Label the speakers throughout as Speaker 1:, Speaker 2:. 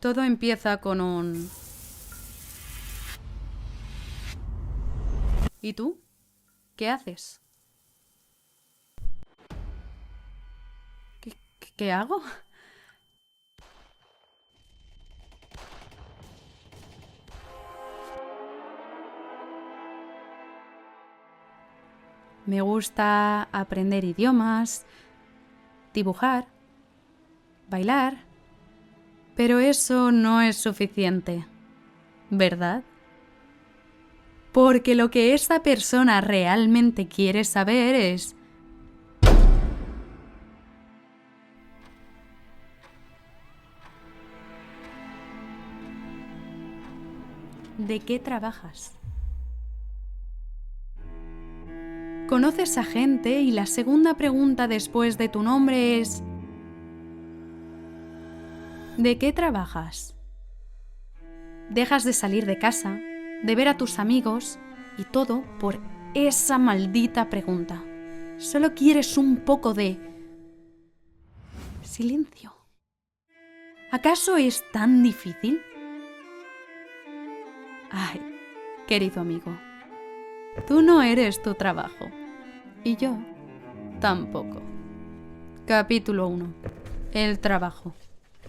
Speaker 1: Todo empieza con un... ¿Y tú? ¿Qué haces? ¿Qué hago? Me gusta aprender idiomas, dibujar, bailar, pero eso no es suficiente, ¿verdad? Porque lo que esa persona realmente quiere saber es... ¿de qué trabajas? Conoces a gente y la segunda pregunta después de tu nombre es... ¿de qué trabajas? Dejas de salir de casa, de ver a tus amigos y todo por esa maldita pregunta. Solo quieres un poco de... silencio. ¿Acaso es tan difícil? Ay, querido amigo, tú no eres tu trabajo. Y yo tampoco. Capítulo 1. El trabajo.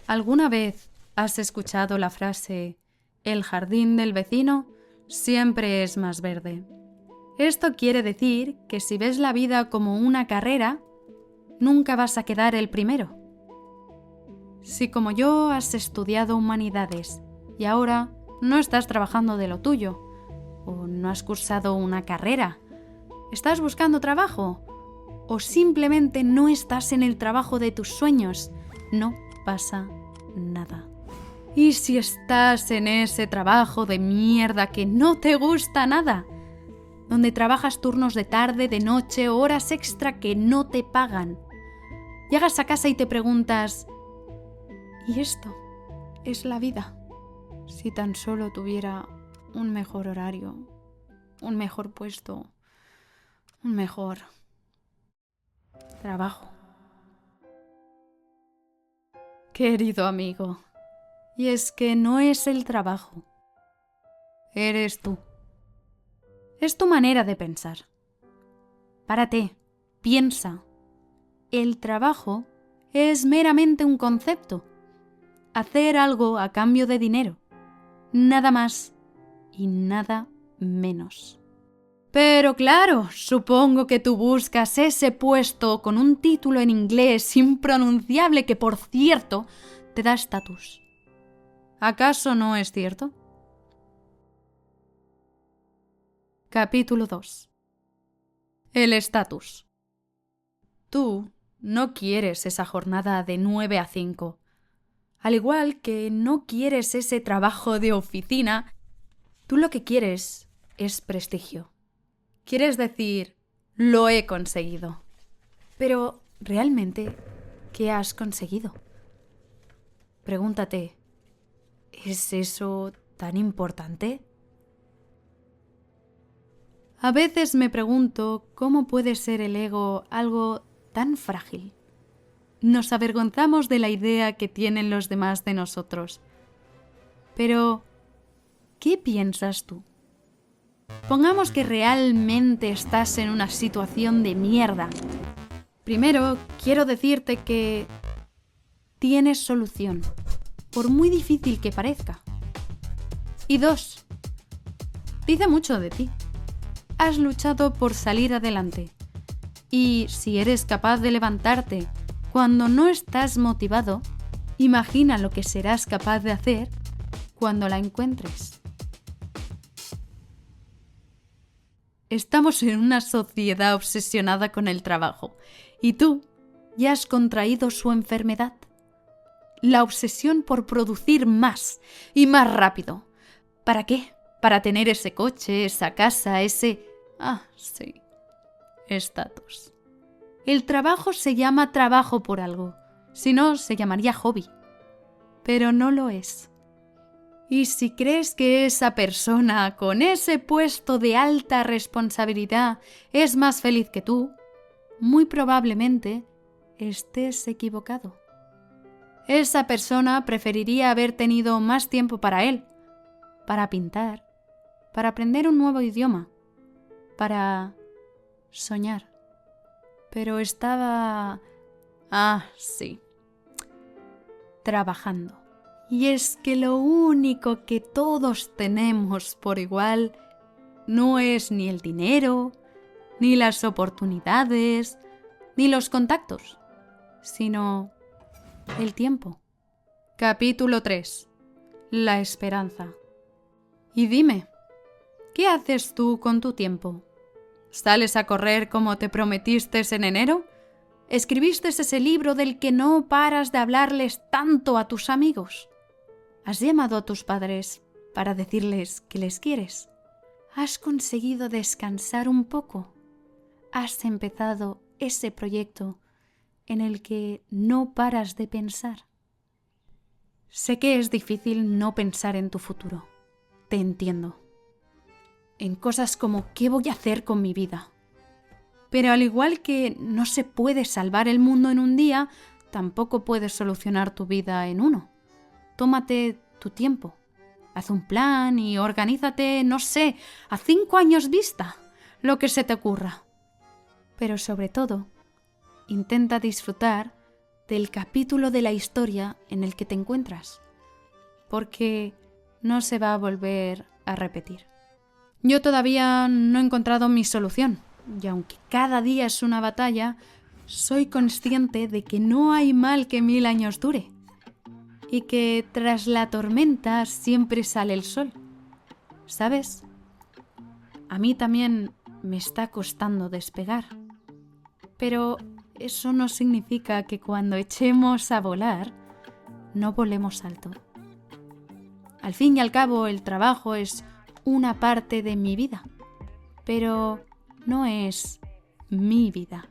Speaker 1: ¿Alguna vez has escuchado la frase «el jardín del vecino siempre es más verde»? Esto quiere decir que si ves la vida como una carrera, nunca vas a quedar el primero. Si como yo has estudiado humanidades y ahora no estás trabajando de lo tuyo, o no has cursado una carrera, ¿estás buscando trabajo? ¿O simplemente no estás en el trabajo de tus sueños? No pasa nada. ¿Y si estás en ese trabajo de mierda que no te gusta nada? Donde trabajas turnos de tarde, de noche, horas extra que no te pagan. Llegas a casa y te preguntas, ¿y esto es la vida? Si tan solo tuviera un mejor horario, un mejor puesto, un mejor trabajo. Querido amigo, y es que no es el trabajo, eres tú. Es tu manera de pensar. Párate, piensa. El trabajo es meramente un concepto. Hacer algo a cambio de dinero. Nada más y nada menos. Pero claro, supongo que tú buscas ese puesto con un título en inglés impronunciable que, por cierto, te da estatus. ¿Acaso no es cierto? Capítulo 2. El estatus. Tú no quieres esa jornada de 9 a 5. Al igual que no quieres ese trabajo de oficina, tú lo que quieres es prestigio. Quieres decir, lo he conseguido. Pero, ¿realmente qué has conseguido? Pregúntate, ¿es eso tan importante? A veces me pregunto cómo puede ser el ego algo tan frágil. Nos avergonzamos de la idea que tienen los demás de nosotros. Pero, ¿qué piensas tú? Pongamos que realmente estás en una situación de mierda. Primero, quiero decirte que tienes solución, por muy difícil que parezca. Y 2, dice mucho de ti. Has luchado por salir adelante. Y si eres capaz de levantarte cuando no estás motivado, imagina lo que serás capaz de hacer cuando la encuentres. Estamos en una sociedad obsesionada con el trabajo y tú ya has contraído su enfermedad. La obsesión por producir más y más rápido. ¿Para qué? Para tener ese coche, esa casa, ese... sí. Estatus. El trabajo se llama trabajo por algo. Si no, se llamaría hobby. Pero no lo es. Y si crees que esa persona con ese puesto de alta responsabilidad es más feliz que tú, muy probablemente estés equivocado. esa persona preferiría haber tenido más tiempo para él, para pintar, para aprender un nuevo idioma, para soñar. Pero estaba... sí, trabajando. Y es que lo único que todos tenemos por igual no es ni el dinero, ni las oportunidades, ni los contactos, sino el tiempo. Capítulo 3. La esperanza. Y dime, ¿qué haces tú con tu tiempo? ¿Sales a correr como te prometiste en enero? ¿Escribiste ese libro del que no paras de hablarles tanto a tus amigos? ¿Has llamado a tus padres para decirles que les quieres? ¿Has conseguido descansar un poco? ¿Has empezado ese proyecto en el que no paras de pensar? Sé que es difícil no pensar en tu futuro. Te entiendo. En cosas como ¿qué voy a hacer con mi vida? Pero al igual que no se puede salvar el mundo en un día, tampoco puedes solucionar tu vida en uno. Tómate tu tiempo. Haz un plan y organízate, no sé, a 5 años vista, lo que se te ocurra. Pero sobre todo, intenta disfrutar del capítulo de la historia en el que te encuentras, porque no se va a volver a repetir. Yo todavía no he encontrado mi solución, y aunque cada día es una batalla, soy consciente de que no hay mal que 1000 años dure, y que tras la tormenta siempre sale el sol. ¿Sabes? A mí también me está costando despegar, pero eso no significa que cuando echemos a volar, no volemos alto. Al fin y al cabo, el trabajo es una parte de mi vida, pero no es mi vida.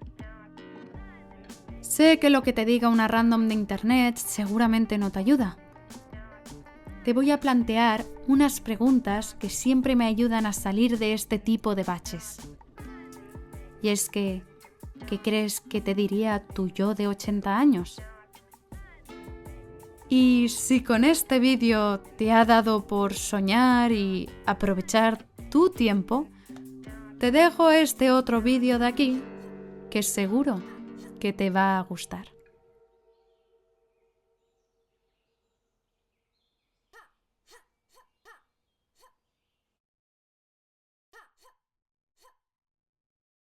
Speaker 1: Sé que lo que te diga una random de internet seguramente no te ayuda. Te voy a plantear unas preguntas que siempre me ayudan a salir de este tipo de baches. Y es que, ¿qué crees que te diría tu yo de 80 años? Y si con este vídeo te ha dado por soñar y aprovechar tu tiempo, te dejo este otro vídeo de aquí que seguro que te va a gustar.